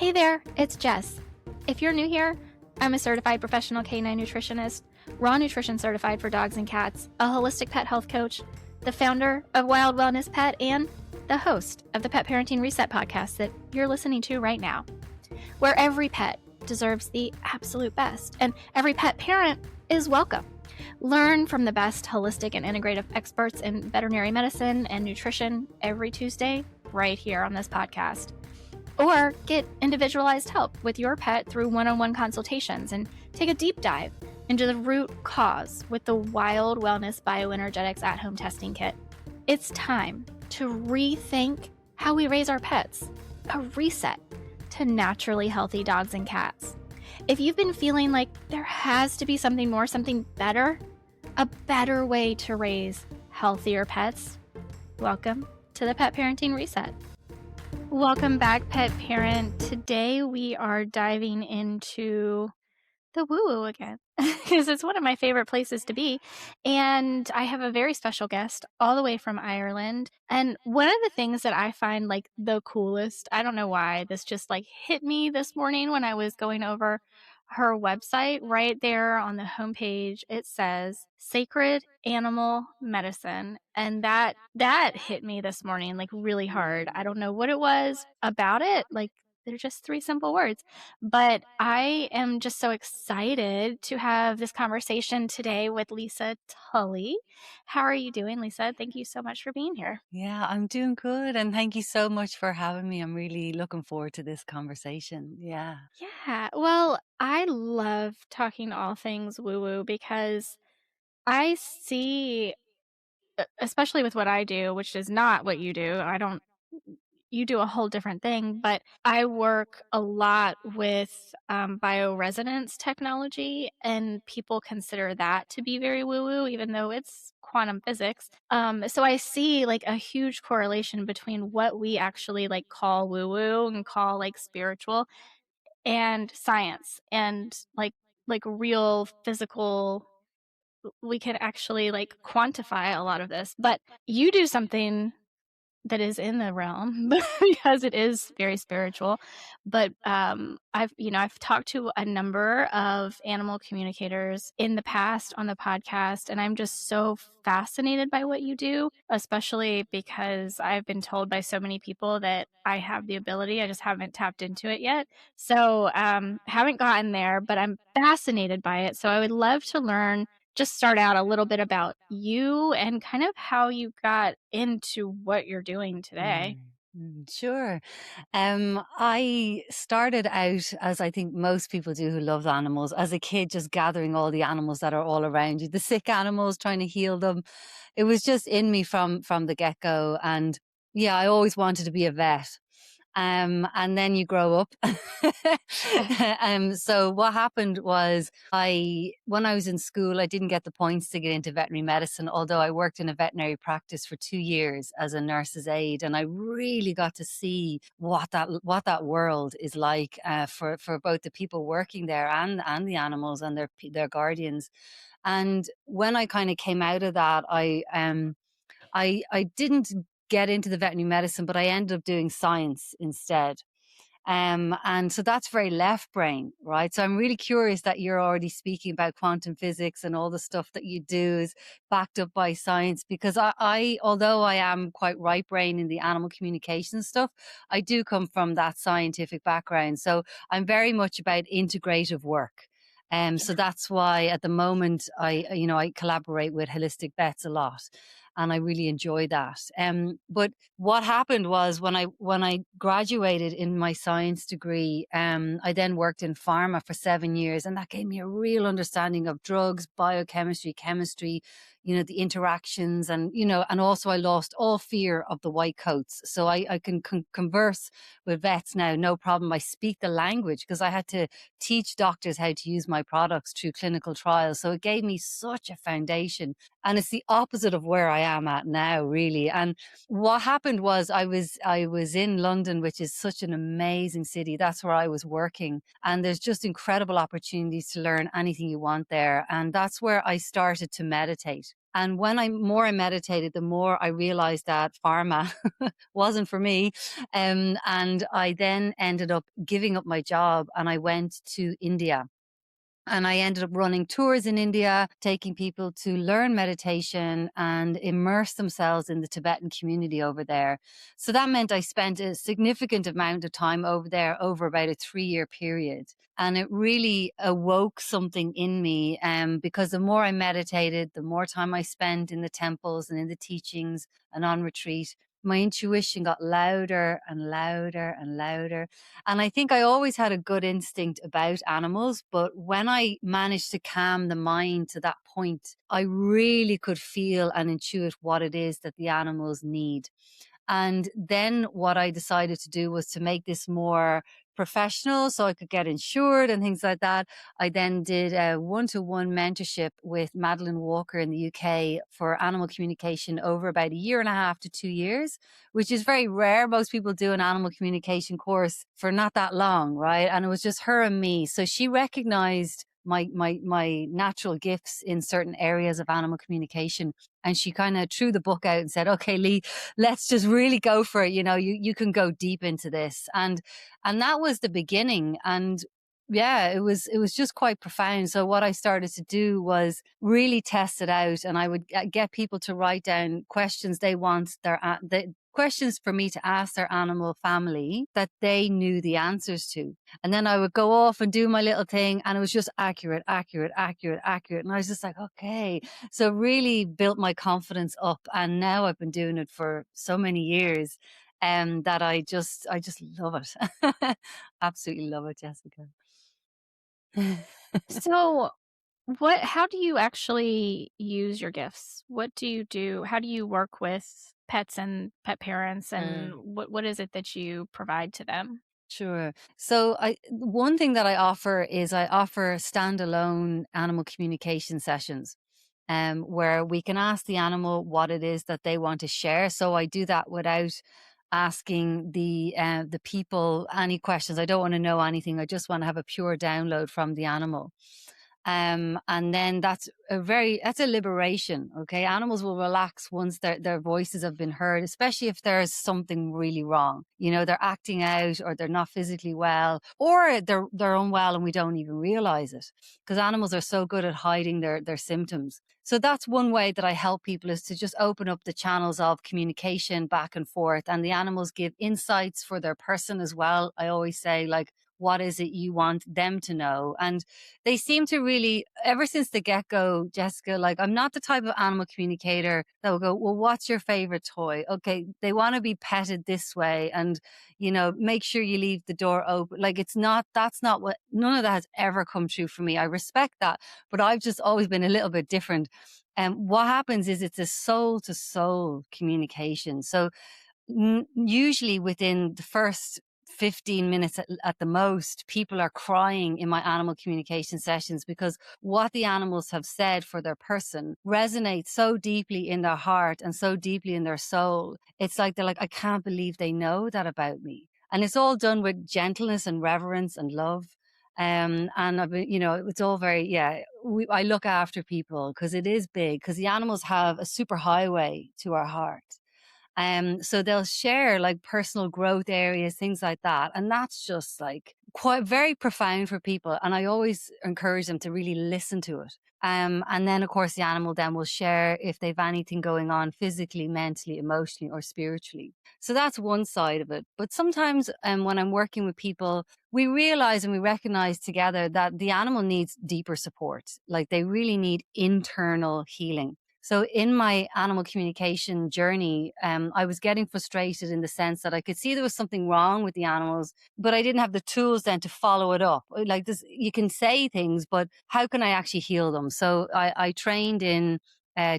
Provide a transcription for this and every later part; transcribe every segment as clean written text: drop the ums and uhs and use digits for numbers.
Hey there, it's Jess. If you're new here, I'm a certified professional canine nutritionist, raw nutrition certified for dogs and cats, a holistic pet health coach, the founder of Wild Wellness Pet, and the host of the Pet Parenting Reset podcast that you're listening to right now, where every pet deserves the absolute best, and every pet parent is welcome. Learn from the best holistic and integrative experts in veterinary medicine and nutrition every Tuesday right here on this podcast. Or get individualized help with your pet through one-on-one consultations and take a deep dive into the root cause with the Wild Wellness Bioenergetics at-home testing kit. It's time to rethink how we raise our pets, a reset to naturally healthy dogs and cats. If you've been feeling like there has to be something more, something better, a better way to raise healthier pets, welcome to the Pet Parenting Reset. Welcome back, pet parent. Today we are diving into the woo-woo again because it's one of my favorite places to be. And I have a very special guest all the way from Ireland. And one of the things that I find like the coolest, I don't know why, this just like hit me this morning when I was going over her website. Right there on the homepage, it says Sacred Animal Medicine. And that hit me this morning like really hard. I don't know what it was about it. Like, they're just three simple words. But I am just so excited to have this conversation today with Lisa Tully. How are you doing, Lisa? Thank you so much for being here. Yeah, I'm doing good. And thank you so much for having me. I'm really looking forward to this conversation. Yeah. Yeah, well, I love talking all things woo-woo because I see, especially with what I do, which is not what you do. You do a whole different thing, but I work a lot with bioresonance technology, and people consider that to be very woo-woo, even though it's quantum physics. So I see like a huge correlation between what we actually like call woo-woo and call like spiritual and science and like real physical. We can actually like quantify a lot of this, but you do something that is in the realm because it is very spiritual. But I've talked to a number of animal communicators in the past on the podcast, and I'm just so fascinated by what you do, especially because I've been told by so many people that I have the ability. I just haven't tapped into it yet. So haven't gotten there, but I'm fascinated by it. So I would love to learn, just start out a little bit about you and kind of how you got into what you're doing today. Sure. I started out, as I think most people do who love animals, as a kid, just gathering all the animals that are all around you, the sick animals, trying to heal them. It was just in me from the get-go. And yeah, I always wanted to be a vet. And then you grow up. So what happened was when I was in school, I didn't get the points to get into veterinary medicine, although I worked in a veterinary practice for 2 years as a nurse's aide. And I really got to see what that world is like, for both the people working there and the animals and their guardians. And when I kind of came out of that, I didn't get into the veterinary medicine, but I ended up doing science instead. And so that's very left brain, right? So I'm really curious that you're already speaking about quantum physics and all the stuff that you do is backed up by science, because although I am quite right brain in the animal communication stuff, I do come from that scientific background. So I'm very much about integrative work. So that's why at the moment I collaborate with holistic vets a lot, and I really enjoy that. But what happened was when I graduated in my science degree, I then worked in pharma for 7 years, and that gave me a real understanding of drugs, biochemistry, chemistry, the interactions, and also I lost all fear of the white coats. So I can converse with vets now, no problem. I speak the language because I had to teach doctors how to use my products through clinical trials. So it gave me such a foundation, and it's the opposite of where I am at now, really. And what happened was I was in London, which is such an amazing city. That's where I was working, and there's just incredible opportunities to learn anything you want there. And that's where I started to meditate. And when I meditated, the more I realized that pharma wasn't for me. And I then ended up giving up my job and I went to India. And I ended up running tours in India, taking people to learn meditation and immerse themselves in the Tibetan community over there. So that meant I spent a significant amount of time over there over about a 3-year period. And it really awoke something in me, because the more I meditated, the more time I spent in the temples and in the teachings and on retreat, my intuition got louder and louder and louder. And I think I always had a good instinct about animals, but when I managed to calm the mind to that point, I really could feel and intuit what it is that the animals need. And then what I decided to do was to make this more professional so I could get insured and things like that. I then did a one-to-one mentorship with Madeline Walker in the UK for animal communication over about a year and a half to 2 years, which is very rare. Most people do an animal communication course for not that long, right? And it was just her and me. So she recognized my natural gifts in certain areas of animal communication. And she kind of threw the book out and said, okay, Lee, let's just really go for it. You can go deep into this. And that was the beginning. And yeah, it was just quite profound. So what I started to do was really test it out, and I would get people to write down questions they want the questions for me to ask their animal family that they knew the answers to. And then I would go off and do my little thing, and it was just accurate, accurate, accurate, accurate. And I was just like, okay. So really built my confidence up. And now I've been doing it for so many years, that I just love it. Absolutely love it, Jessica. So, how do you actually use your gifts? What do you do? How do you work with pets and pet parents, and Mm. what is it that you provide to them? Sure. So one thing that I offer is I offer standalone animal communication sessions, where we can ask the animal what it is that they want to share. So I do that without asking the people any questions. I don't want to know anything. I just want to have a pure download from the animal. And then that's a liberation. Okay. Animals will relax once their voices have been heard, especially if there's something really wrong. They're acting out, or they're not physically well, or they're unwell and we don't even realize it, because animals are so good at hiding their symptoms. So that's one way that I help people, is to just open up the channels of communication back and forth, and the animals give insights for their person as well. I always say, like, what is it you want them to know? And they seem to really, ever since the get go, Jessica, like, I'm not the type of animal communicator that will go, well, what's your favorite toy? Okay. They want to be petted this way. And, make sure you leave the door open. Like, that's not what, none of that has ever come true for me. I respect that, but I've just always been a little bit different. And what happens is it's a soul to soul communication. So usually within the first 15 minutes at the most, people are crying in my animal communication sessions, because what the animals have said for their person resonates so deeply in their heart and so deeply in their soul. It's like they're like, I can't believe they know that about me. And it's all done with gentleness and reverence and love. And I've been, it's all very, yeah, I look after people because it is big, because the animals have a super highway to our heart. So they'll share like personal growth areas, things like that. And that's just like quite very profound for people. And I always encourage them to really listen to it. And then of course the animal then will share if they've anything going on physically, mentally, emotionally, or spiritually. So that's one side of it. But sometimes when I'm working with people, we realize and we recognize together that the animal needs deeper support. Like, they really need internal healing. So in my animal communication journey, I was getting frustrated in the sense that I could see there was something wrong with the animals, but I didn't have the tools then to follow it up. Like this, you can say things, but how can I actually heal them? So I trained in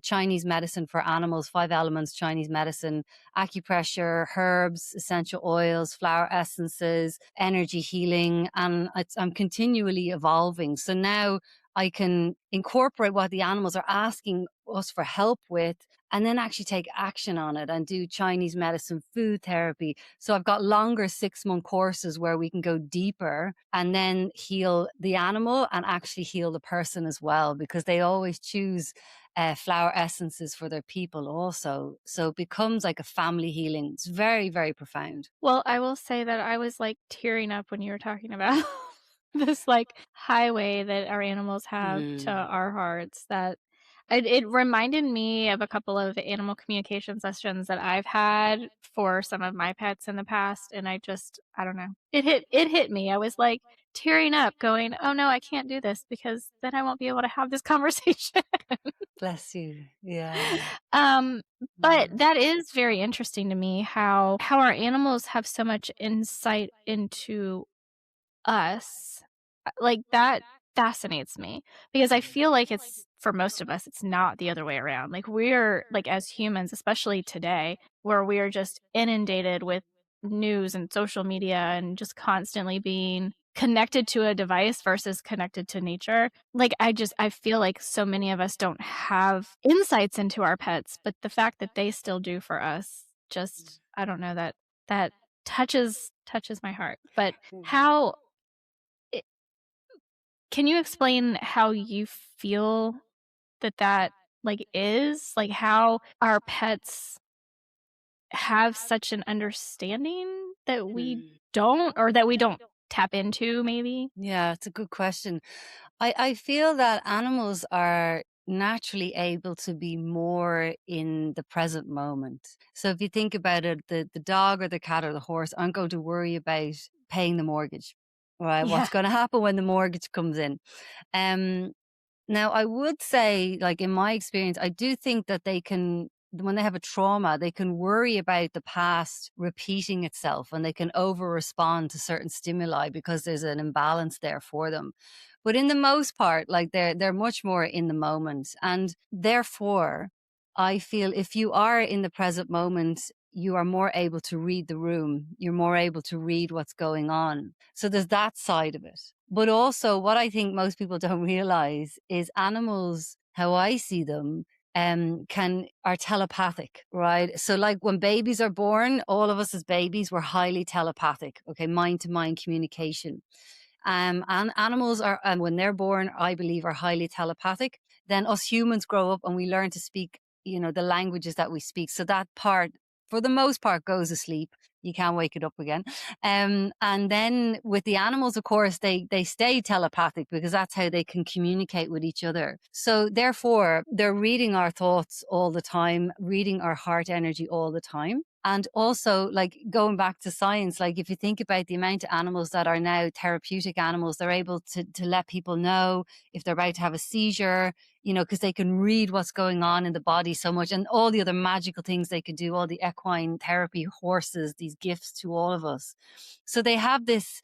Chinese medicine for animals, 5 elements Chinese medicine, acupressure, herbs, essential oils, flower essences, energy healing, and I'm continually evolving. So now I can incorporate what the animals are asking us for help with, and then actually take action on it and do Chinese medicine, food therapy. So I've got longer 6-month courses where we can go deeper and then heal the animal and actually heal the person as well, because they always choose flower essences for their people also. So it becomes like a family healing. It's very, very profound. Well, I will say that I was, like, tearing up when you were talking about this, like, highway that our animals have to Mm, our hearts, that it reminded me of a couple of animal communication sessions that I've had for some of my pets in the past, and I don't know. It hit me. I was, like, tearing up going, "Oh, no, I can't do this because then I won't be able to have this conversation." bless you. Yeah. Um, but Mm, that is very interesting to me how our animals have so much insight into us. Like, that fascinates me because I feel like it's for most of us, it's not the other way around. Like, we're like, as humans, especially today, where we are just inundated with news and social media and just constantly being connected to a device versus connected to nature. Like, I feel like so many of us don't have insights into our pets, but the fact that they still do for us, just I don't know, that touches my heart. But mm, how I can you explain how you feel that, like, is? Like, how our pets have such an understanding that we mm. don't, or that we don't tap into maybe? Yeah, it's a good question. I feel that animals are naturally able to be more in the present moment. So if you think about it, the dog or the cat or the horse aren't going to worry about paying the mortgage, right? Yeah. What's going to happen when the mortgage comes in? Um, Now, I would say, like in my experience, I do think that they can, when they have a trauma, they can worry about the past repeating itself and they can over respond to certain stimuli because there's an imbalance there for them. But in the most part, like they're much more in the moment. And therefore, I feel if you are in the present moment, you are more able to read the room. You're more able to read what's going on. So there's that side of it. But also, what I think most people don't realize is animals, how I see them, can are telepathic, right? So, like when babies are born, all of us as babies, we're highly telepathic. Okay, mind to mind communication. And animals are, and when they're born, I believe, are highly telepathic. Then us humans grow up and we learn to speak, the languages that we speak. So that part, for the most part, goes asleep. You can't wake it up again. And then with the animals, of course, they stay telepathic because that's how they can communicate with each other. So therefore, they're reading our thoughts all the time, reading our heart energy all the time. And also, like going back to science, like if you think about the amount of animals that are now therapeutic animals, they're able to let people know if they're about to have a seizure, because they can read what's going on in the body so much, and all the other magical things they could do, all the equine therapy, horses, these gifts to all of us. So they have this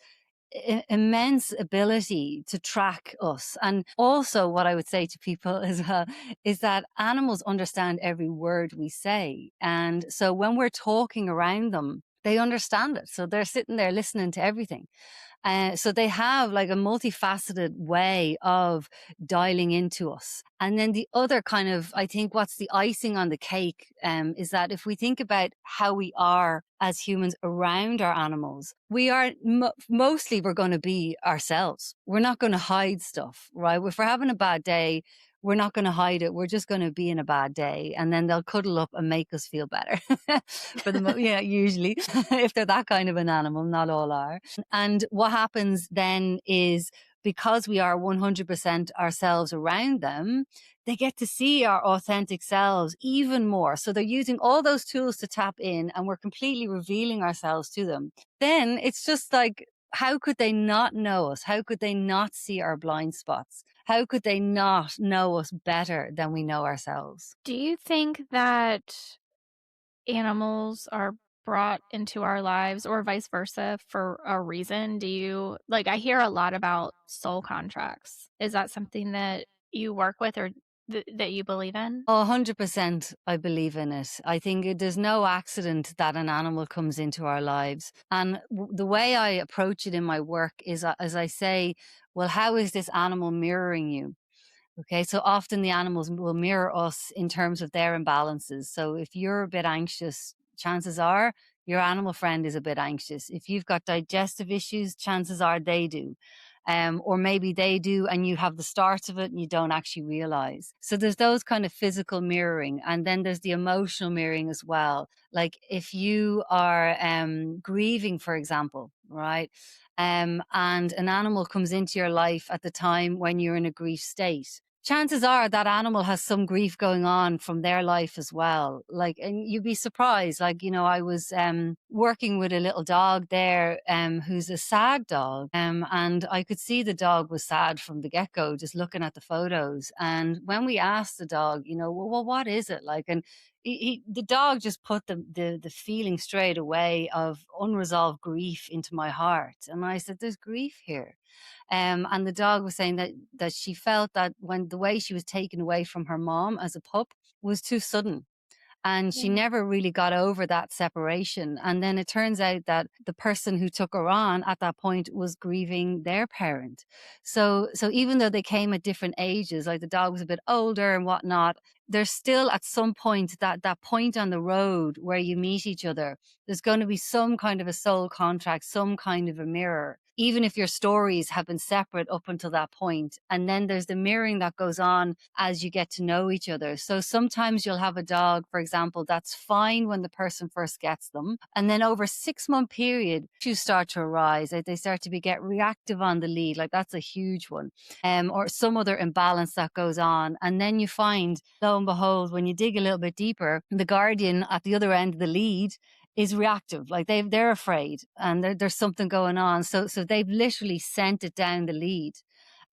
immense ability to track us. And also, what I would say to people as well is that animals understand every word we say. And so when we're talking around them, they understand it. So they're sitting there listening to everything. So they have like a multifaceted way of dialing into us. And then the other kind of, I think, what's the icing on the cake is that if we think about how we are as humans around our animals, we are mostly we're going to be ourselves. We're not going to hide stuff, right? If we're having a bad day, we're not going to hide it. We're just going to be in a bad day, and then they'll cuddle up and make us feel better. Yeah, usually if they're that kind of an animal, not all are. And what happens then is because we are 100% ourselves around them, they get to see our authentic selves even more. So they're using all those tools to tap in, and we're completely revealing ourselves to them. Then it's just like, how could they not know us? How could they not see our blind spots? How could they not know us better than we know ourselves? Do you think that animals are brought into our lives or vice versa for a reason? Do you like, I hear a lot about soul contracts. Is that something that you work with, or that you believe in? Oh, 100% I believe in it. I think there's no accident that an animal comes into our lives. And the way I approach it in my work is, as I say, well, how is this animal mirroring you? Okay, so often the animals will mirror us in terms of their imbalances. So if you're a bit anxious, chances are your animal friend is a bit anxious. If you've got digestive issues, chances are they do. Or maybe they do, and you have the start of it and you don't actually realize. So there's those kind of physical mirroring, and then there's the emotional mirroring as well. Like if you are grieving, for example, right? And an animal comes into your life at the time when you're in a grief state, chances are that animal has some grief going on from their life as well. Like, and you'd be surprised. Like, I was working with a little dog there who's a sad dog. And I could see the dog was sad from the get go, just looking at the photos. And when we asked the dog, well, what is it like? And the dog just put the feeling straight away of unresolved grief into my heart. And I said, there's grief here. And the dog was saying that she felt that when the way she was taken away from her mom as a pup was too sudden, and she Yeah. never really got over that separation. And then it turns out that the person who took her on at that point was grieving their parent. So even though they came at different ages, like the dog was a bit older and whatnot, there's still at some point that point on the road where you meet each other, there's going to be some kind of a soul contract, some kind of a mirror, even if your stories have been separate up until that point. And then there's the mirroring that goes on as you get to know each other. So sometimes you'll have a dog, for example, that's fine when the person first gets them. And then over a 6-month period, issues start to arise. Like they start to get reactive on the lead. Like that's a huge one. Or some other imbalance that goes on. And then you find, lo and behold, when you dig a little bit deeper, the guardian at the other end of the lead is reactive. Like they're afraid, and there's something going on. So they've literally sent it down the lead,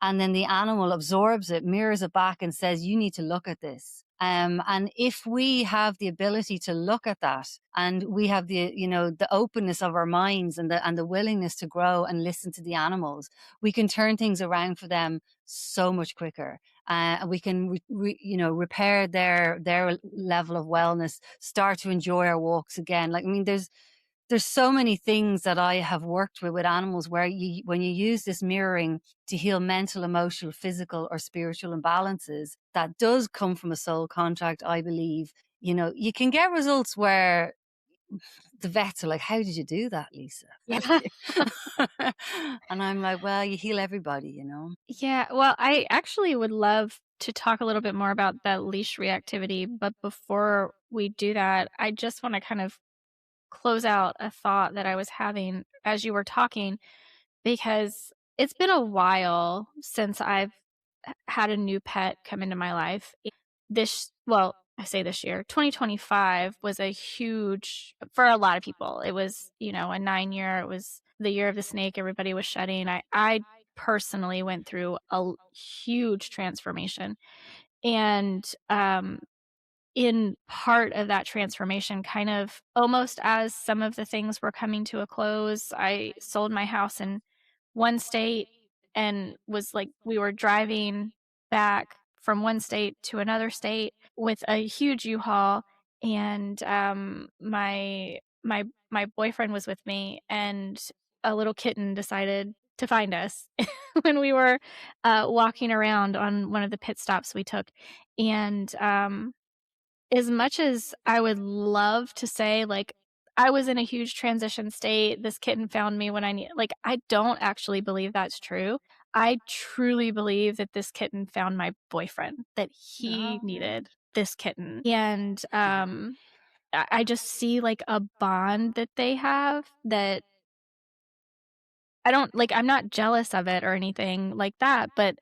and then the animal absorbs it, mirrors it back, and says, you need to look at this. And if we have the ability to look at that, and we have the openness of our minds, and the willingness to grow and listen to the animals, we can turn things around for them so much quicker. We can repair their level of wellness, start to enjoy our walks again. Like, I mean, there's so many things that I have worked with animals, where when you use this mirroring to heal mental, emotional, physical, or spiritual imbalances, that does come from a soul contract, I believe. You can get results where the vets are like, how did you do that, Lisa? Yeah. And I'm like, well, you heal everybody. Yeah, well, I actually would love to talk a little bit more about that leash reactivity, but before we do that, I just want to kind of close out a thought that I was having as you were talking, because it's been a while since I've had a new pet come into my life. Well, I say this year, 2025 was a huge, for a lot of people. It was, a 9 year, it was the year of the snake. Everybody was shedding. I personally went through a huge transformation. And in part of that transformation, kind of almost as some of the things were coming to a close, I sold my house in one state and was like, we were driving back from one state to another state with a huge U-Haul, and my boyfriend was with me, and a little kitten decided to find us when we were walking around on one of the pit stops we took. And as much as I would love to say, like, I was in a huge transition state, this kitten found me when I need, like, I don't actually believe that's true. I truly believe that this kitten found my boyfriend, that he Oh, needed this kitten. And, yeah. I just see, like, a bond that they have that I don't like, I'm not jealous of it or anything like that, but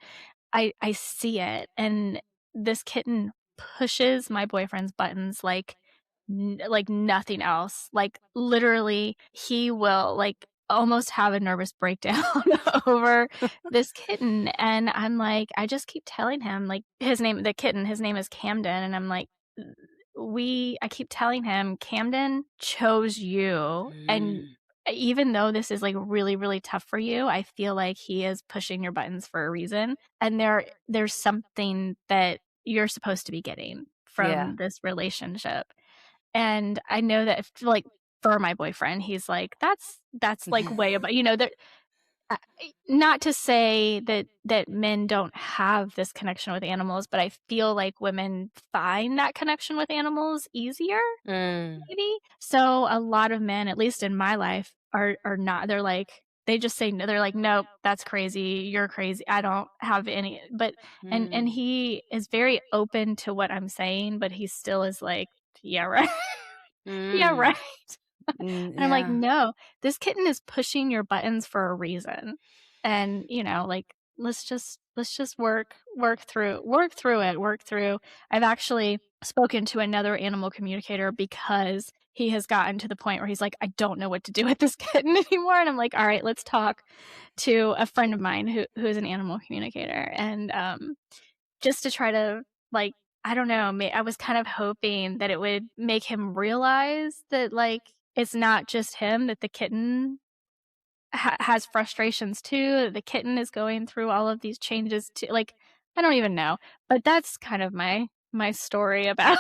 I see it, and this kitten pushes my boyfriend's buttons like like nothing else. Like, literally, he will, like, almost have a nervous breakdown over this kitten, and I'm like, I just keep telling him, like, his name is Camden, and I'm like, I keep telling him, "Camden chose you, and Mm. even though this is, like, really, really tough for you, I feel like he is pushing your buttons for a reason." And there's something that you're supposed to be getting Yeah. from this relationship. And I know that if, like, for my boyfriend, he's like, that's like way above, that uh, not to say that men don't have this connection with animals, but I feel like women find that connection with animals easier, Mm. maybe. So a lot of men, at least in my life, are not. They're like, they just say no. They're like, nope, that's crazy. You're crazy. I don't have any. But and Mm. he is very open to what I'm saying, but he still is like, yeah, right. Yeah, right. Mm. Mm, And I'm like, yeah. "No, this kitten is pushing your buttons for a reason." And, like, let's just work through. I've actually spoken to another animal communicator because he has gotten to the point where he's like, "I don't know what to do with this kitten anymore." And I'm like, "All right, let's talk to a friend of mine who is an animal communicator." And, just to try to, like, I don't know, I was kind of hoping that it would make him realize that, like, it's not just him, that the kitten has frustrations too, the kitten is going through all of these changes too, like, I don't even know, but that's kind of my story about.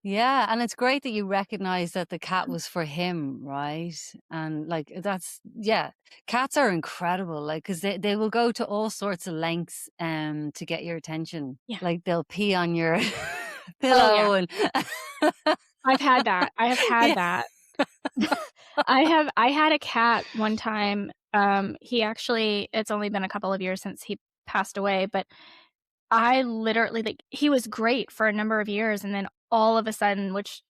Yeah, and it's great that you recognize that the cat was for him, right? And like that's yeah, cats are incredible, like because they will go to all sorts of lengths to get your attention. Yeah. Like they'll pee on your Oh, yeah. pillow and I've had that. I have had yeah. that. I had a cat one time, he actually, it's only been a couple of years since he passed away, but I literally, like, he was great for a number of years, and then all of a sudden, which,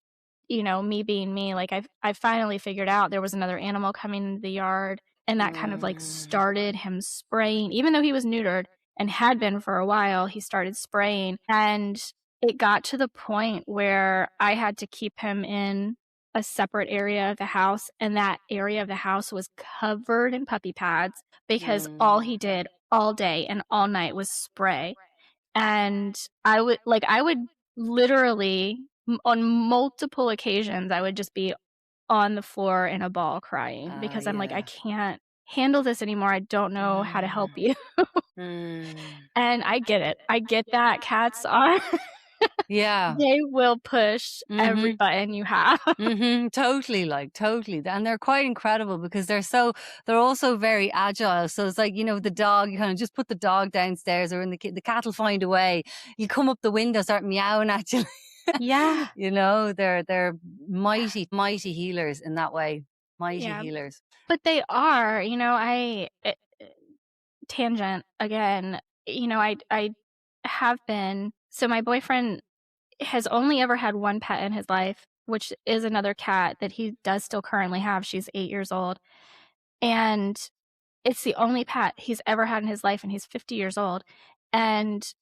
me being me, like, I finally figured out there was another animal coming into the yard, and that kind of, like, Mm, started him spraying. Even though he was neutered and had been for a while, he started spraying, and it got to the point where I had to keep him in a separate area of the house, and that area of the house was covered in puppy pads because all mm. he did all day and all night was spray. And I would literally on multiple occasions, I would just be on the floor in a ball crying because I'm like, "I Yeah. can't handle this anymore. I don't know how to help Mm, you." mm. And I get it. I get that. Cats are Yeah. they will push every Mhm. button you have. Mhm, totally, like, totally, and they're quite incredible because they're also very agile, so it's like, the dog, you kinda just put the dog downstairs or in the cat will find a way. You come up the window, start meowing at you. Yeah. They're mighty, mighty healers in that way. Mighty Yeah. healers. But they are, tangent again, I have been, so my boyfriend has only ever had one pet in his life, which is another cat that he does still currently have. She's 8 years old, and it's the only pet he's ever had in his life, and he's 50 years old, and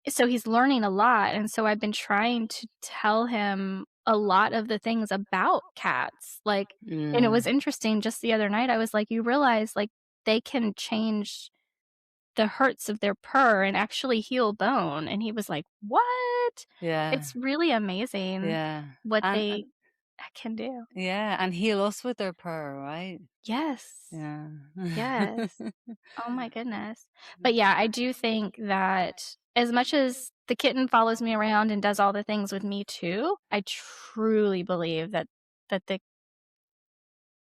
so he's learning a lot, and so I've been trying to tell him a lot of the things about cats, like, and it was Mm, interesting just the other night, I was like, "You realize, like, they can change the hurts of their purr and actually heal bone," and he was like, "What?" yeah, It's really amazing yeah, what and they can do. yeah, and heal us with their purr, right? Yes. Yeah. Yes. Oh my goodness. But yeah, I do think that as much as the kitten follows me around and does all the things with me too, I truly believe that the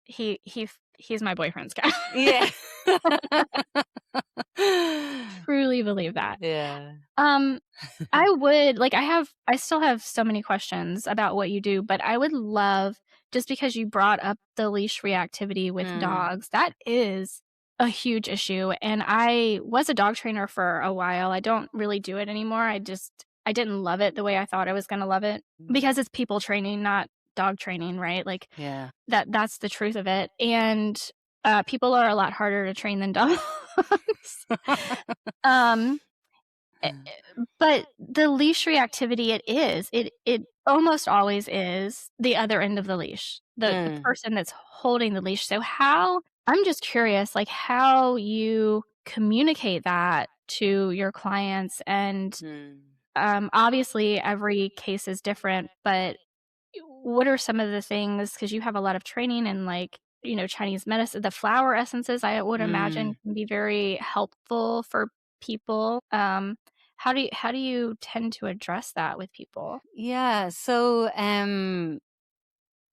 he's my boyfriend's cat. Yeah. Truly believe that. Yeah. Um, I would like I still have so many questions about what you do, but I would love, just because you brought up the leash reactivity with Mm, dogs, that is a huge issue. And I was a dog trainer for a while. I don't really do it anymore. I didn't love it the way I thought I was going to love it because it's people training, not dog training, right? Like yeah. that's the truth of it. And people are a lot harder to train than dogs. um but the leash reactivity, it almost always is the other end of the leash, the Mm, person that's holding the leash. So how, I'm just curious, like, how you communicate that to your clients, and, mm, obviously, every case is different, but what are some of the things, because you have a lot of training in, like, Chinese medicine, the flower essences, I would imagine mm. can be very helpful for people. how do you tend to address that with people? Yeah. So,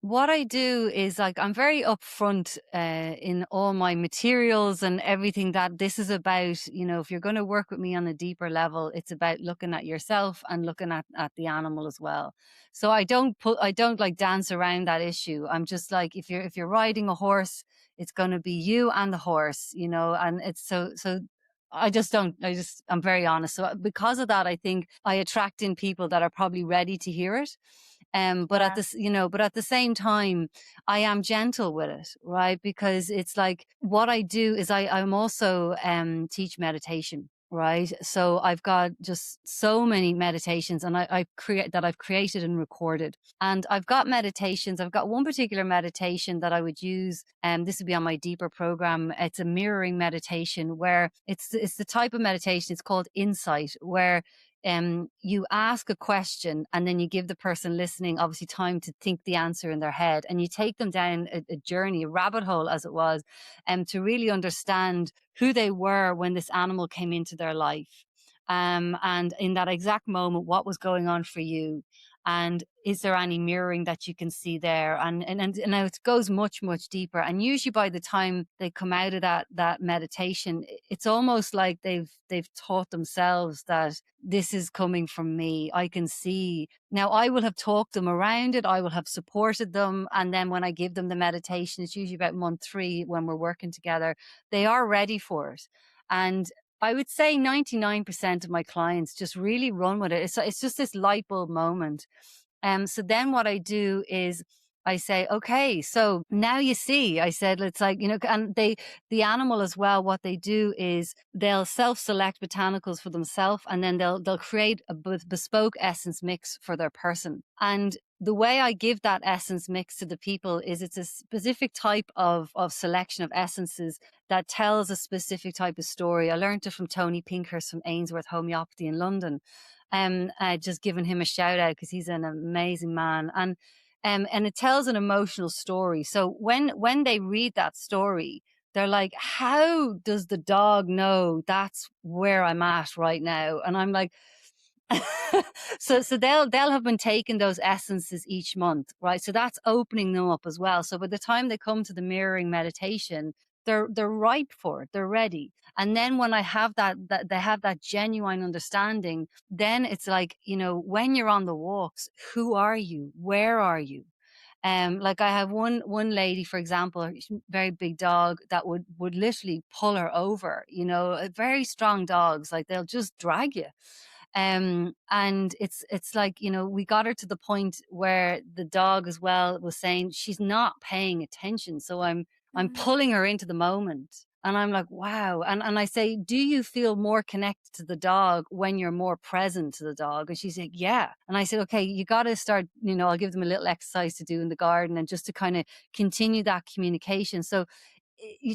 what I do is like I'm very upfront in all my materials and everything that this is about. You know, if you're going to work with me on a deeper level, it's about looking at yourself and looking at the animal as well. So I don't like dance around that issue. I'm just like if you're riding a horse, it's going to be you and the horse. You know, and it's so. I just don't, I'm very honest. So because of that, I think I attract in people that are probably ready to hear it. But at Yeah. this, you know, but at the same time, I am gentle with it, right? Because it's like what I do is I'm also teach meditation. Right. So I've got just so many meditations and I've created and recorded. And I've got meditations. I've got one particular meditation that I would use. And this would be on my deeper program. It's a mirroring meditation where it's the type of meditation. It's called insight, where you ask a question and then you give the person listening obviously time to think the answer in their head, and you take them down a journey, a rabbit hole as it was, to really understand who they were when this animal came into their life. And in that exact moment, what was going on for you? And is there any mirroring that you can see there? And now it goes much, much deeper. And usually by the time they come out of that meditation, it's almost like they've taught themselves that this is coming from me. I can see. Now I will have talked them around it. I will have supported them. And then when I give them the meditation, it's usually about month 3 when we're working together, they are ready for it. And I would say 99% of my clients just really run with it. It's just this light bulb moment. So then what I do is I say, okay, so now you see, I said, it's like, you know, and the animal as well, what they do is they'll self-select botanicals for themselves, and then they'll create a bespoke essence mix for their person. And the way I give that essence mix to the people is it's a specific type of selection of essences that tells a specific type of story. I learned it from Tony Pinkhurst from Ainsworth Homeopathy in London. Just giving him a shout out because he's an amazing man. And it tells an emotional story. So when they read that story, they're like, how does the dog know that's where I'm at right now? And I'm like, so they'll have been taking those essences each month, right? So that's opening them up as well. So by the time they come to the mirroring meditation, they're ripe for it. They're ready. And then when I have that they have that genuine understanding, then it's like, you know, when you're on the walks, who are you? Where are you? Like I have one lady, for example, a very big dog that would literally pull her over. You know, very strong dogs, like they'll just drag you. And it's like, you know, we got her to the point where the dog as well was saying she's not paying attention. So I'm Mm. pulling her into the moment. And I'm like, wow. And I say, do you feel more connected to the dog when you're more present to the dog? And she's like, yeah. And I said, okay, you got to start, you know, I'll give them a little exercise to do in the garden and just to kind of continue that communication. So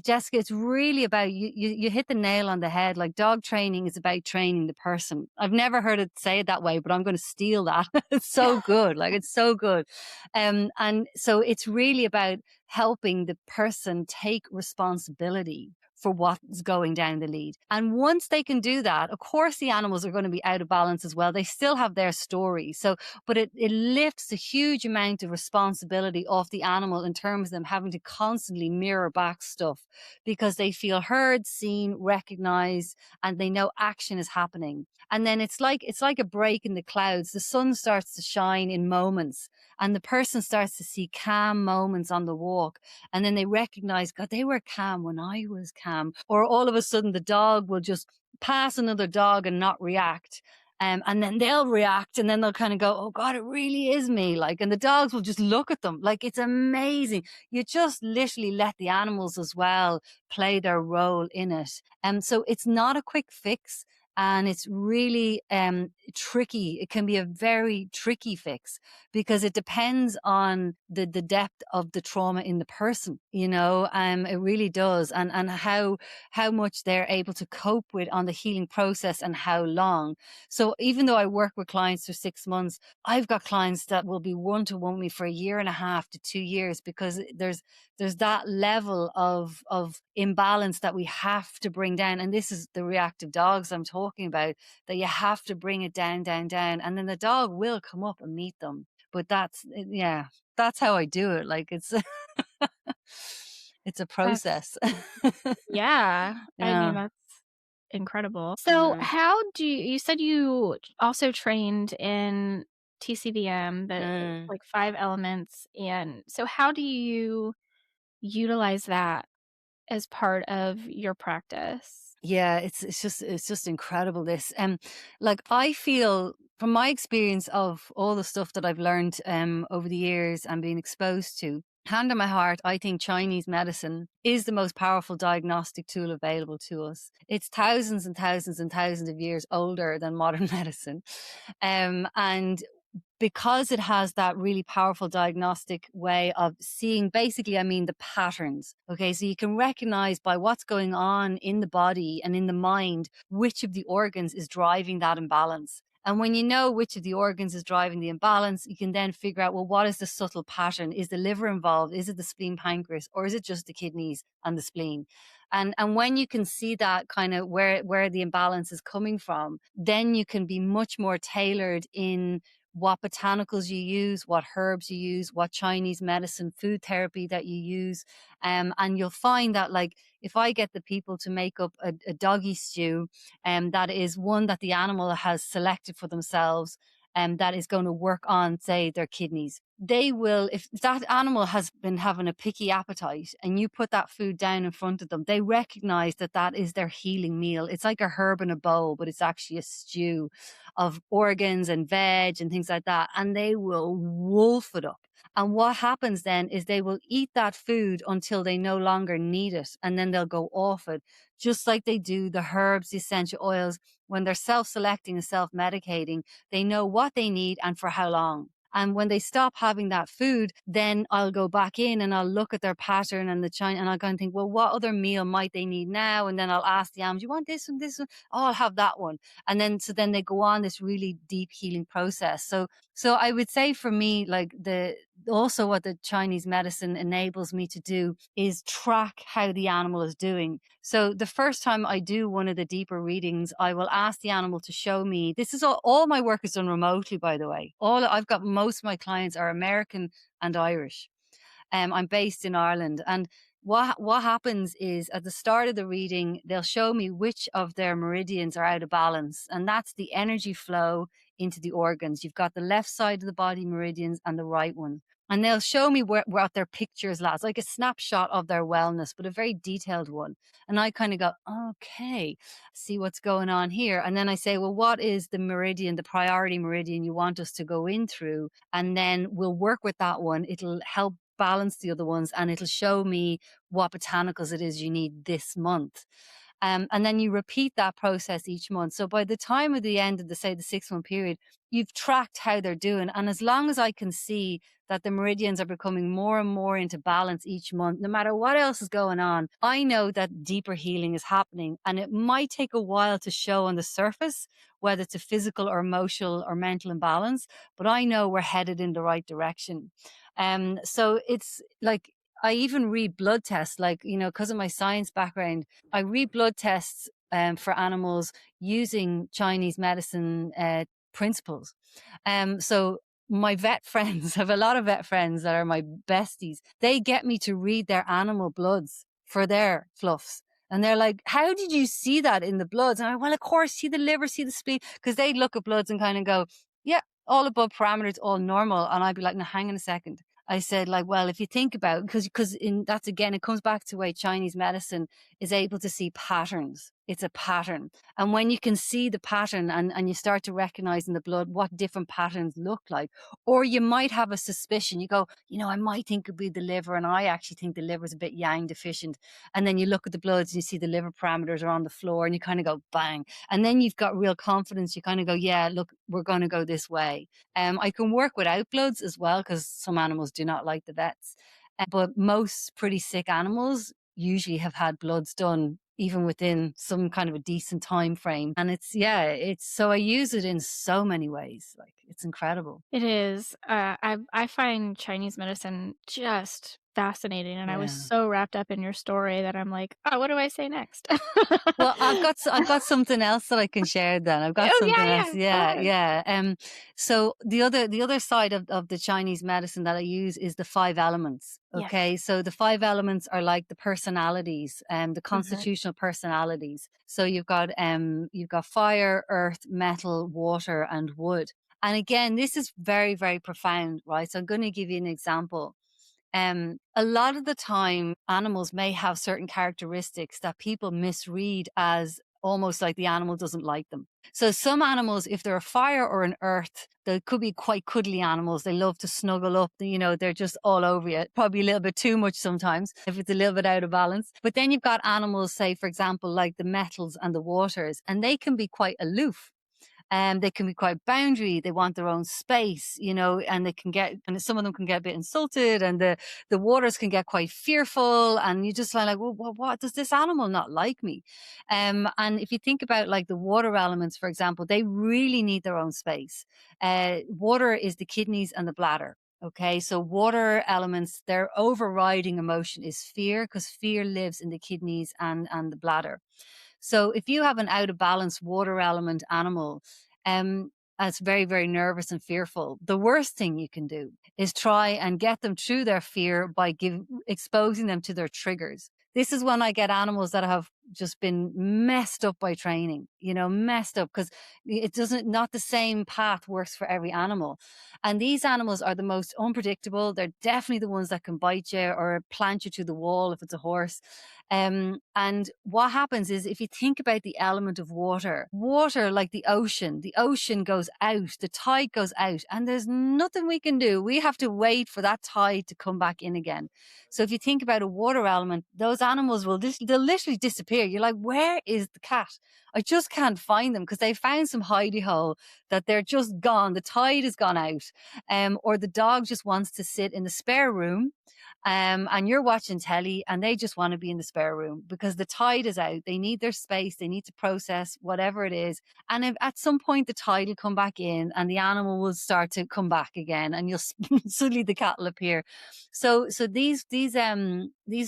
Jessica, it's really about you hit the nail on the head. Like dog training is about training the person. I've never heard it say it that way, but I'm going to steal that. It's so good. Like it's so good. And so it's really about helping the person take responsibility for what's going down the lead. And once they can do that, of course, the animals are going to be out of balance as well. They still have their story. So, but it lifts a huge amount of responsibility off the animal in terms of them having to constantly mirror back stuff because they feel heard, seen, recognized, and they know action is happening. And then it's like a break in the clouds. The sun starts to shine in moments and the person starts to see calm moments on the walk. And then they recognize, God, they were calm when I was calm. Or all of a sudden the dog will just pass another dog and not react. And then they'll react and then they'll kind of go, oh God, it really is me. Like, and the dogs will just look at them. Like, it's amazing. You just literally let the animals as well play their role in it. And so it's not a quick fix. And it's really tricky. It can be a very tricky fix because it depends on the depth of the trauma in the person, you know, it really does. And how much they're able to cope with on the healing process and how long. So even though I work with clients for 6 months, I've got clients that will be one-to-one with me for 1.5 to 2 years because there's that level of imbalance that we have to bring down. And this is the reactive dogs I'm talking talking about, that you have to bring it down, down, down, and then the dog will come up and meet them. But yeah, that's how I do it. Like it's it's a That's process. yeah. I mean, Yeah. that's incredible. So, Mm, how do you said you also trained in TCVM, the mm. like 5 elements, and so how do you utilize that as part of your practice? Yeah, it's just incredible this. Like I feel from my experience of all the stuff that I've learned over the years and been exposed to, hand on my heart, I think Chinese medicine is the most powerful diagnostic tool available to us. It's thousands and thousands and thousands of years older than modern medicine. And because it has that really powerful diagnostic way of seeing, basically, I mean, the patterns. Okay. So you can recognize by what's going on in the body and in the mind, which of the organs is driving that imbalance. And when you know which of the organs is driving the imbalance, you can then figure out, well, what is the subtle pattern? Is the liver involved? Is it the spleen, pancreas, or is it just the kidneys and the spleen? And when you can see that kind of where the imbalance is coming from, then you can be much more tailored in what botanicals you use, what herbs you use, what Chinese medicine, food therapy that you use. And you'll find that, like, if I get the people to make up a doggy stew, that is one that the animal has selected for themselves, that is going to work on, say, their kidneys. They will, if that animal has been having a picky appetite and you put that food down in front of them, they recognize that that is their healing meal. It's like a herb in a bowl, but it's actually a stew of organs and veg and things like that. And they will wolf it up. And what happens then is they will eat that food until they no longer need it. And then they'll go off it, just like they do the herbs, the essential oils. When they're self selecting and self medicating, they know what they need and for how long. And when they stop having that food, then I'll go back in and I'll look at their pattern and the China, and I'll kind of think, well, what other meal might they need now? And then I'll ask the animals, you want this one, this one? Oh, I'll have that one. And then, so then they go on this really deep healing process. So I would say for me, like also what the Chinese medicine enables me to do is track how the animal is doing. So the first time I do one of the deeper readings, I will ask the animal to show me. This is all my work is done remotely, by the way. All I've got, most of my clients are American and Irish. I'm based in Ireland, and what happens is at the start of the reading, they'll show me which of their meridians are out of balance, and that's the energy flow into the organs. You've got the left side of the body meridians and the right one. And they'll show me what their pictures last, like a snapshot of their wellness, but a very detailed one. And I kind of go, okay, see what's going on here. And then I say, well, what is the meridian, the priority meridian you want us to go in through? And then we'll work with that one. It'll help balance the other ones, and it'll show me what botanicals it is you need this month. And then you repeat that process each month. So by the time of the end of the 6-month period, you've tracked how they're doing. And as long as I can see that the meridians are becoming more and more into balance each month, no matter what else is going on, I know that deeper healing is happening. And it might take a while to show on the surface, whether it's a physical or emotional or mental imbalance, but I know we're headed in the right direction. So it's like, I even read blood tests, like, because of my science background, I read blood tests for animals using Chinese medicine principles. So my vet friends, have a lot of vet friends that are my besties. They get me to read their animal bloods for their fluffs. And they're like, how did you see that in the bloods? And well, of course, see the liver, see the spleen, because they look at bloods and kind of go, yeah, all above parameters, all normal. And I'd be like, no, hang on a second. I said, like, well, if you think about, because in that's again, it comes back to why Chinese medicine is able to see patterns. It's a pattern. And when you can see the pattern and you start to recognize in the blood what different patterns look like, or you might have a suspicion, you go, I might think it'd be the liver, and I actually think the liver's a bit yang deficient. And then you look at the bloods and you see the liver parameters are on the floor and you kind of go, bang. And then you've got real confidence. You kind of go, yeah, look, we're going to go this way. I can work without bloods as well, because some animals do not like the vets. But most pretty sick animals usually have had bloods done even within some kind of a decent time frame. And it's so I use it in so many ways. Like, it's incredible. It is. I find Chinese medicine just fascinating, and I was Yeah. so wrapped up in your story that I'm like, "Oh, what do I say next?" Well, I've got something else that I can share then. I've got Oh, something yeah, else. yeah, go Yeah, ahead. yeah. So the other side of the Chinese medicine that I use is the five elements. Yes. Okay. So the five elements are like the personalities, the Mhm. constitutional personalities. So you've got fire, earth, metal, water, and wood. And again, this is very, very profound, right? So I'm going to give you an example. A lot of the time, animals may have certain characteristics that people misread as almost like the animal doesn't like them. So some animals, if they're a fire or an earth, they could be quite cuddly animals. They love to snuggle up. You know, they're just all over you. Probably a little bit too much sometimes if it's a little bit out of balance. But then you've got animals, say, for example, like the metals and the waters, and they can be quite aloof. They can be quite boundary. They want their own space, you know, and they can get, and some of them can get a bit insulted, and the waters can get quite fearful. And you just like, well, what does this animal not like me? And if you think about like the water elements, for example, they really need their own space. Water is the kidneys and the bladder. Okay, so water elements, their overriding emotion is fear, because fear lives in the kidneys and the bladder. So if you have an out of balance water element animal, that's very, very nervous and fearful, the worst thing you can do is try and get them through their fear by exposing them to their triggers. This is when I get animals that have just been messed up by training, you know, messed up because it doesn't, not the same path works for every animal. And these animals are the most unpredictable. They're definitely the ones that can bite you or plant you to the wall if it's a horse. And what happens is if you think about the element of water, water like the ocean goes out, the tide goes out, and there's nothing we can do. We have to wait for that tide to come back in again. So if you think about a water element, those animals they'll literally disappear. You're like, where is the cat? I just can't find them because they found some hidey hole that they're just gone. The tide has gone out. Or the dog just wants to sit in the spare room, and you're watching telly and they just want to be in the spare room because the tide is out. They need their space. They need to process whatever it is. And if at some point the tide will come back in and the animal will start to come back again and you'll suddenly the cat will appear. So these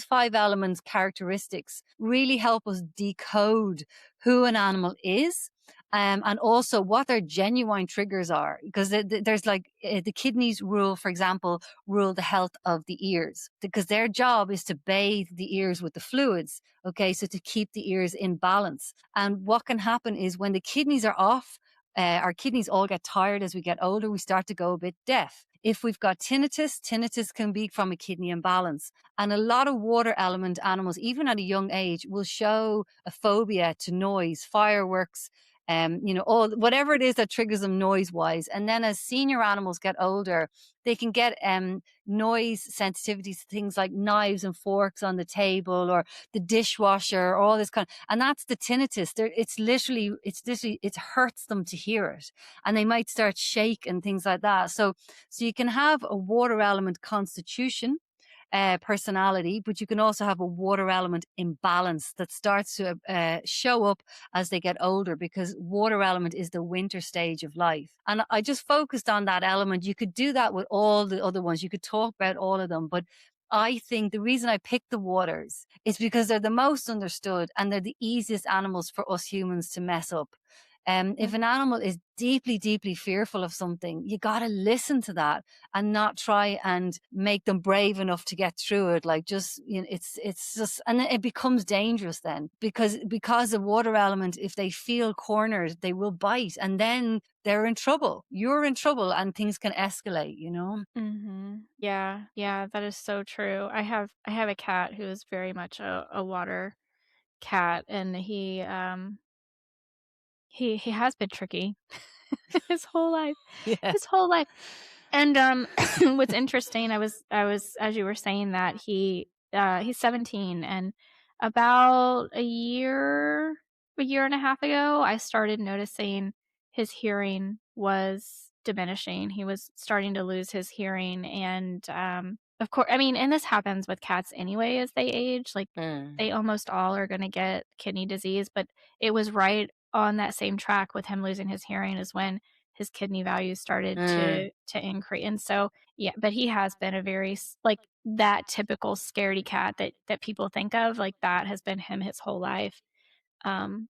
five elements characteristics really help us decode who an animal is, and also what their genuine triggers are. Because there's like the kidneys rule, for example, rule the health of the ears because their job is to bathe the ears with the fluids. Okay, so to keep the ears in balance. And what can happen is when the kidneys are off, our kidneys all get tired as we get older. We start to go a bit deaf. If we've got tinnitus, tinnitus can be from a kidney imbalance. And a lot of water element animals, even at a young age, will show a phobia to noise, fireworks, you know, all whatever it is that triggers them noise wise. And then as senior animals get older, they can get noise sensitivities to things like knives and forks on the table or the dishwasher or all this kind of, and that's the tinnitus. It's literally, it hurts them to hear it. And they might start shake and things like that. So you can have a water element constitution, personality, but you can also have a water element imbalance that starts to show up as they get older because water element is the winter stage of life. And I just focused on that element. You could do that with all the other ones. You could talk about all of them, but I think the reason I picked the waters is because they're the most understood and they're the easiest animals for us humans to mess up. If an animal is deeply, deeply fearful of something, you got to listen to that and not try and make them brave enough to get through it. Like just, you know, it's just, and then it becomes dangerous then because the water element, if they feel cornered, they will bite and then they're in trouble. You're in trouble and things can escalate, you know? Mhm. Yeah, yeah, that is so true. I have a cat who is very much a water cat, and he has been tricky his whole life. Yeah. His whole life. And, what's interesting, I was as you were saying that he's 17, and about a year and a half ago, I started noticing his hearing was diminishing. He was starting to lose his hearing, and, of course, I mean, and this happens with cats anyway as they age, like, Mm. they almost all are gonna get kidney disease, but it was right on that same track with him losing his hearing is when his kidney values started Mm, to increase, and so, yeah, but he has been a very like, that typical scaredy cat that people think of, like, that has been him his whole life.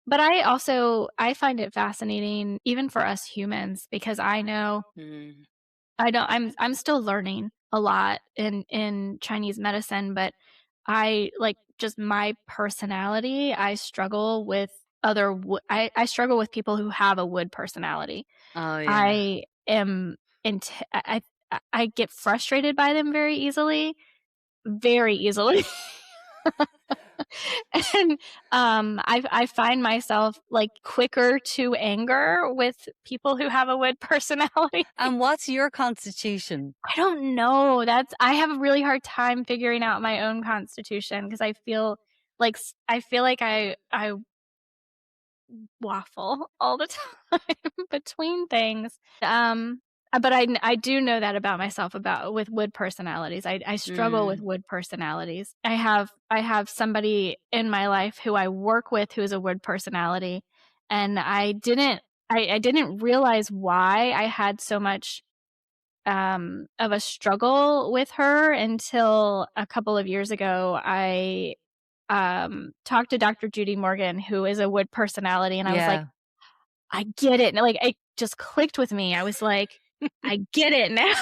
But I find it fascinating even for us humans because mm, I'm still learning a lot in Chinese medicine, but I like just my personality, I struggle with I struggle with people who have a wood personality. oh yeah. I am int I get frustrated by them very easily. And, I find myself, like, quicker to anger with people who have a wood personality. And what's your constitution? I don't know, I have a really hard time figuring out my own constitution because I feel like I waffle all the time between things. But I do know that about myself about with wood personalities. I struggle with Mm, wood personalities. I have somebody in my life who I work with who is a wood personality, and I didn't realize why I had so much of a struggle with her until a couple of years ago. I talked to Dr. Judy Morgan, who is a wood personality, and I was like, yeah. I get it. And like it just clicked with me. I was like, I get it now.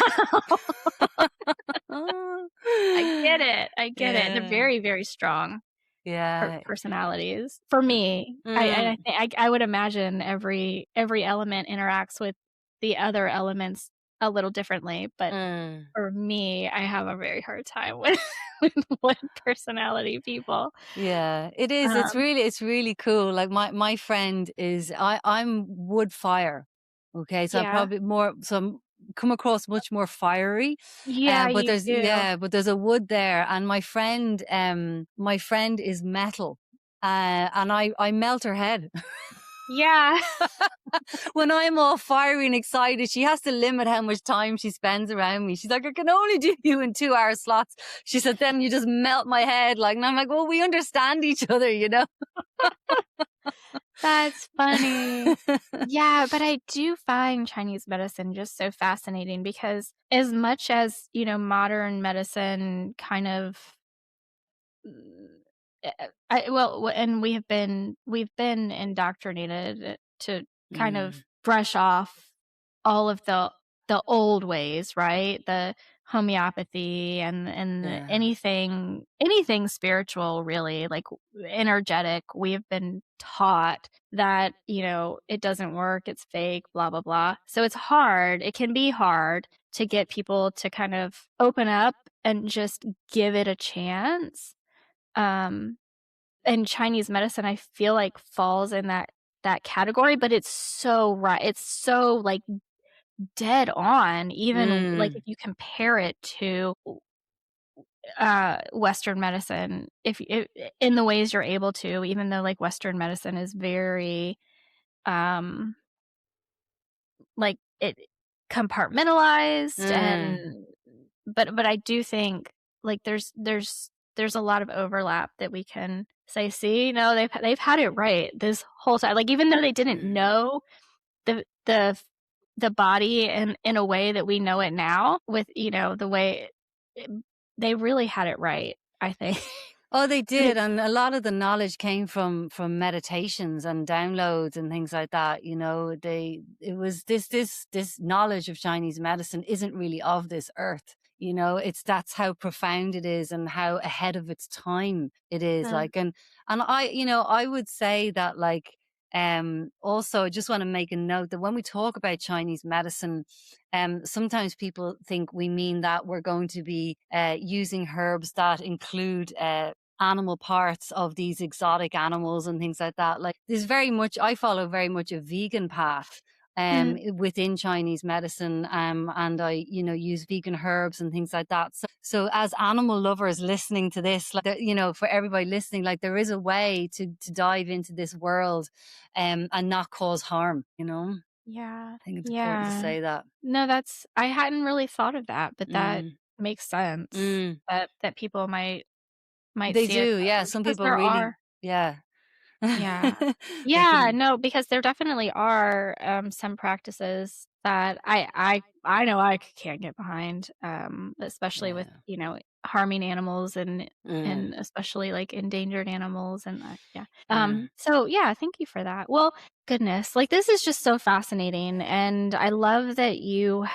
I get it. I get it. They're Yeah, very, very strong yeah. personalities for me. I Mm, think I would imagine every element interacts with the other elements a little differently, but mm. for me, I have a very hard time with with one personality people. Yeah, it is. Um, It's really cool. Like my friend is I'm wood fire. Okay, so I'm yeah. probably more so I'm come across much more fiery. Yeah, But you do. there's a wood there, and my friend is metal. And I melt her head. Yeah. When I'm all fiery and excited, she has to limit how much time she spends around me. She's like, I can only do you in 2 hour slots. She said, then you just melt my head. Like, and I'm like, well, we understand each other, you know? That's funny. Yeah, but I do find Chinese medicine just so fascinating because as much as, modern medicine kind of mm, and we've been indoctrinated to kind of Mm, brush off all of the old ways, right? The homeopathy and yeah. anything spiritual really, like energetic. We have been taught that, it doesn't work, it's fake, blah blah blah. So it's hard. It can be hard to get people to kind of open up and just give it a chance. Um, and Chinese medicine, I feel like falls in that category, but it's so right. It's so like dead on, even like Mm, if you compare it to Western medicine, if in the ways you're able to, even though like Western medicine is very um like it compartmentalized mm. and but I do think like there's a lot of overlap that we can say, "See, no, they've had it right this whole time." Like even though they didn't Mm. know the body in a way that we know it now with, the way it, they really had it right, I think. Oh, they But did, it's and a lot of the knowledge came from meditations and downloads and things like that. You know, it was this knowledge of Chinese medicine isn't really of this earth. You know, it's that's how profound it is and how ahead of its time it is. uh, Like, and I would say that like also I just want to make a note that when we talk about Chinese medicine, sometimes people think we mean that we're going to be using herbs that include animal parts of these exotic animals and things like that. Like there's very much, I follow very much a vegan path. mm, Within Chinese medicine, and I, use vegan herbs and things like that. So as animal lovers listening to this, like, for everybody listening, like there is a way to dive into this world, and not cause harm. yeah, I think it's important to yeah. say that. No, I hadn't really thought of that, but that Mm, makes sense mm. that people might They see it do, that yeah. way Some because people there really, are yeah. Yeah. They Yeah, can, no, because there definitely are, some practices that I know I can't get behind, especially with, yeah. harming animals and Mm, especially, like, endangered animals and, yeah. mm, So, yeah, thank you for that. Well, goodness, like, this is just so fascinating, and I love that you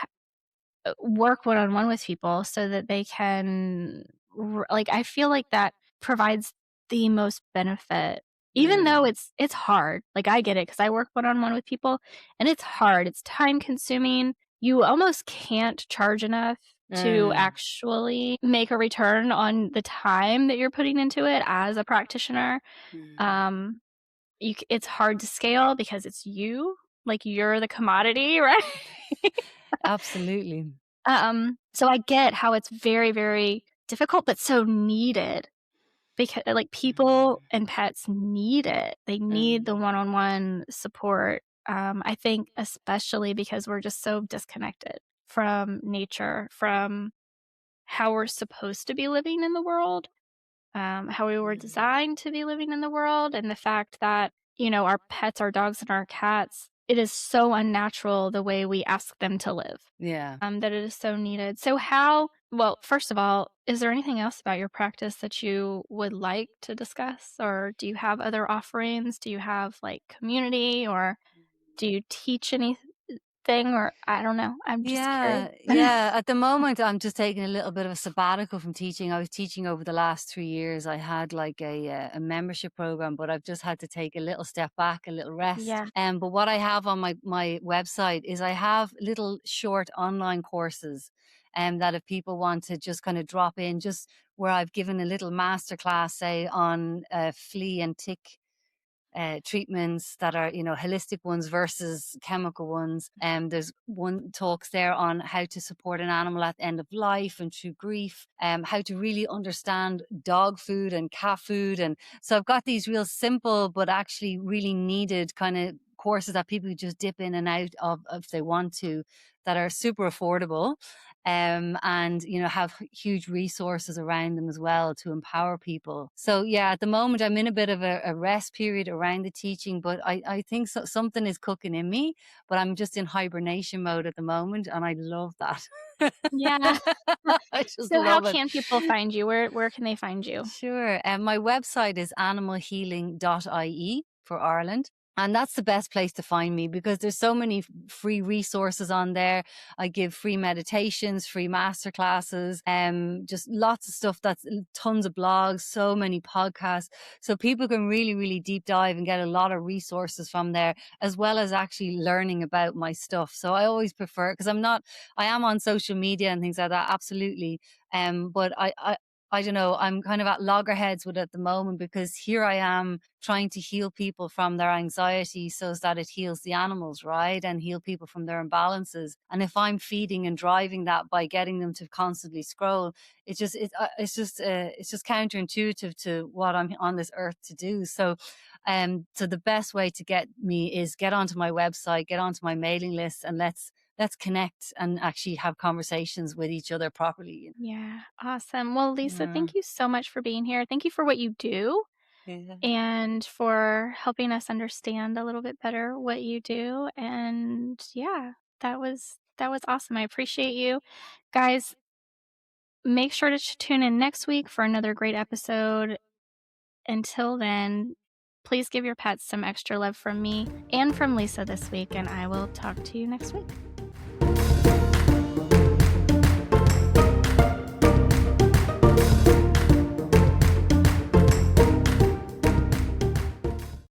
work one on one with people so that they can like I feel like that provides the most benefit. Even though mm, it's hard. Like I get it cuz I work one on one with people and it's hard. It's time consuming. You almost can't charge enough to mm, actually make a return on the time that you're putting into it as a practitioner. mm. Um it's hard to scale because it's you, like you're the commodity, right? Absolutely. So I get how it's very, very difficult, but so needed because like people Mm, and pets need it. They need the mm, one-on-one support. I think especially because we're just so disconnected from nature, from how we're supposed to be living in the world, how we were mm. designed to be living in the world, and the fact that, our pets, our dogs, and our cats, it is so unnatural the way we ask them to live, Yeah. that it is so needed. So, well, first of all, is there anything else about your practice that you would like to discuss? Or do you have other offerings? Do you have like community or do you teach anything? Or I don't know. I'm just curious. Yeah, yeah. At the moment, I'm just taking a little bit of a sabbatical from teaching. I was teaching over the last 3 years. I had like a membership program, but I've just had to take a little step back, a little rest. Yeah. But what I have on my website is I have little short online courses, that if people want to just kind of drop in, just where I've given a little master class, say on flea and tick treatments that are, holistic ones versus chemical ones. There's one talks there on how to support an animal at the end of life and through grief, how to really understand dog food and cat food. And so I've got these real simple, but actually really needed kind of courses that people just dip in and out of if they want to, that are super affordable, and have huge resources around them as well to empower people. So yeah, at the moment I'm in a bit of a rest period around the teaching, but I think something is cooking in me, but I'm just in hibernation mode at the moment, and I love that. Yeah. I just So, how love it. can people find you? Where can they find you? Sure. My website is animalhealing.ie for Ireland. And that's the best place to find me because there's so many free resources on there. I give free meditations, free masterclasses, just lots of stuff. That's tons of blogs, so many podcasts. So people can really, really deep dive and get a lot of resources from there, as well as actually learning about my stuff. So I always prefer, because I am on social media and things like that, absolutely. But I don't know, I'm kind of at loggerheads with it at the moment because here I am trying to heal people from their anxiety so that it heals the animals, right? And heal people from their imbalances. And if I'm feeding and driving that by getting them to constantly scroll, it's just counterintuitive to what I'm on this earth to do. So the best way to get me is get onto my website, get onto my mailing list, and let's connect and actually have conversations with each other properly. Yeah, awesome. Well, Lisa, Yeah. thank you so much for being here. Thank you for what you do Yeah. and for helping us understand a little bit better what you do. And yeah, that was awesome. I appreciate you. Guys, make sure to tune in next week for another great episode. Until then, please give your pets some extra love from me and from Lisa this week, and I will talk to you next week.